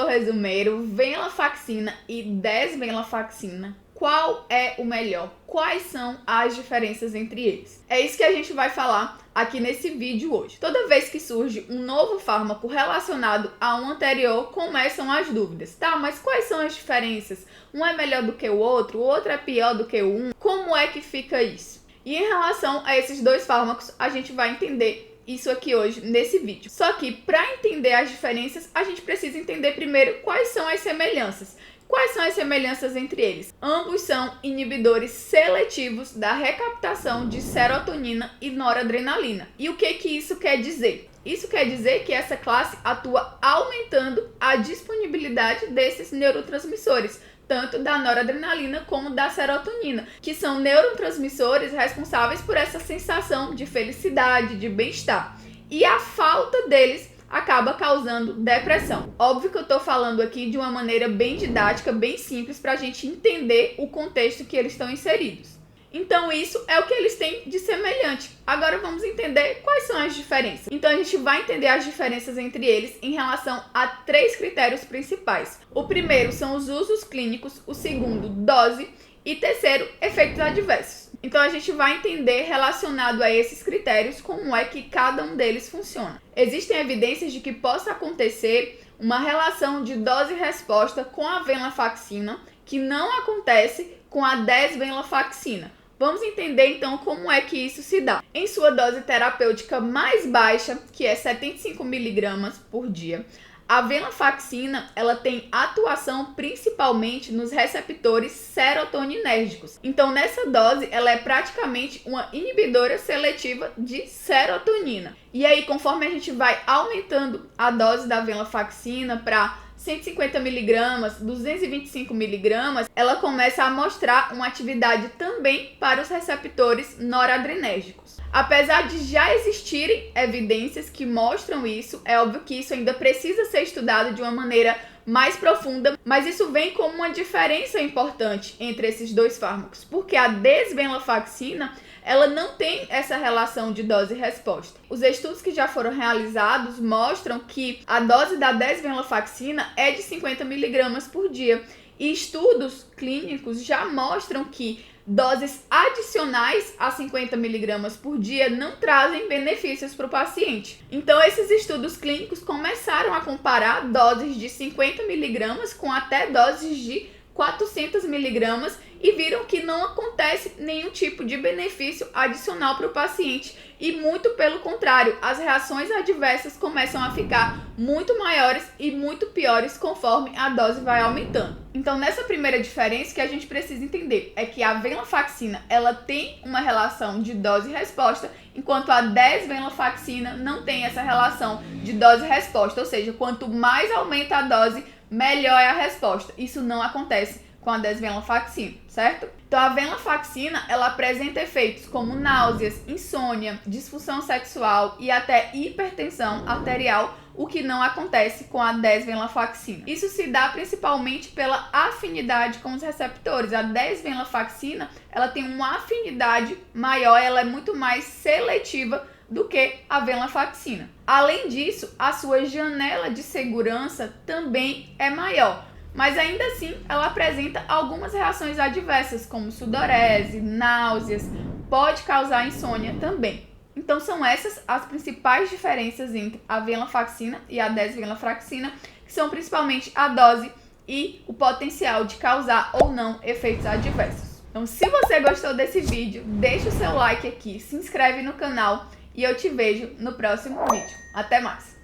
resumeiro, venlafaxina e desvenlafaxina. Qual é o melhor? Quais são as diferenças entre eles? É isso que a gente vai falar aqui nesse vídeo hoje. Toda vez que surge um novo fármaco relacionado a um anterior, começam as dúvidas. Tá, mas quais são as diferenças? Um é melhor do que o outro é pior do que o um? Como é que fica isso? E em relação a esses dois fármacos, a gente vai entender isso aqui hoje nesse vídeo. Só que para entender as diferenças, a gente precisa entender primeiro quais são as semelhanças. Quais são as semelhanças entre eles? Ambos são inibidores seletivos da recaptação de serotonina e noradrenalina. E o que isso quer dizer? Isso quer dizer que essa classe atua aumentando a disponibilidade desses neurotransmissores, tanto da noradrenalina como da serotonina, que são neurotransmissores responsáveis por essa sensação de felicidade, de bem-estar. E a falta deles acaba causando depressão. Óbvio que eu tô falando aqui de uma maneira bem didática, bem simples, para a gente entender o contexto que eles estão inseridos. Então isso é o que eles têm de semelhante. Agora vamos entender quais são as diferenças. Então a gente vai entender as diferenças entre eles em relação a 3 critérios principais. O primeiro são os usos clínicos, o segundo, dose, e terceiro, efeitos adversos. Então a gente vai entender relacionado a esses critérios como é que cada um deles funciona. Existem evidências de que possa acontecer uma relação de dose-resposta com a venlafaxina que não acontece com a desvenlafaxina. Vamos entender então como é que isso se dá. Em sua dose terapêutica mais baixa, que é 75 mg por dia, a venlafaxina, ela tem atuação principalmente nos receptores serotoninérgicos. Então, nessa dose, ela é praticamente uma inibidora seletiva de serotonina. E aí, conforme a gente vai aumentando a dose da venlafaxina para 150 mg, 225 mg, ela começa a mostrar uma atividade também para os receptores noradrenérgicos. Apesar de já existirem evidências que mostram isso, é óbvio que isso ainda precisa ser estudado de uma maneira mais profunda, mas isso vem como uma diferença importante entre esses dois fármacos, porque a desvenlafaxina, ela não tem essa relação de dose e resposta. Os estudos que já foram realizados mostram que a dose da desvenlafaxina é de 50 mg por dia, e estudos clínicos já mostram que doses adicionais a 50 mg por dia não trazem benefícios para o paciente. Então, esses estudos clínicos começaram a comparar doses de 50 mg com até doses de 400 mg e viram que não acontece nenhum tipo de benefício adicional para o paciente e, muito pelo contrário, as reações adversas começam a ficar muito maiores e muito piores conforme a dose vai aumentando. Então, nessa primeira diferença que a gente precisa entender é que a venlafaxina, ela tem uma relação de dose e resposta, enquanto a desvenlafaxina não tem essa relação de dose e resposta, ou seja, quanto mais aumenta a dose, melhor é a resposta. Isso não acontece com a desvenlafaxina, certo? Então, a venlafaxina, ela apresenta efeitos como náuseas, insônia, disfunção sexual e até hipertensão arterial, o que não acontece com a desvenlafaxina. Isso se dá principalmente pela afinidade com os receptores. A desvenlafaxina, ela tem uma afinidade maior, ela é muito mais seletiva do que a venlafaxina. Além disso, a sua janela de segurança também é maior, mas ainda assim ela apresenta algumas reações adversas, como sudorese, náuseas, pode causar insônia também. Então são essas as principais diferenças entre a venlafaxina e a desvenlafaxina, que são principalmente a dose e o potencial de causar ou não efeitos adversos. Então, se você gostou desse vídeo, deixa o seu like aqui, se inscreve no canal e eu te vejo no próximo vídeo. Até mais!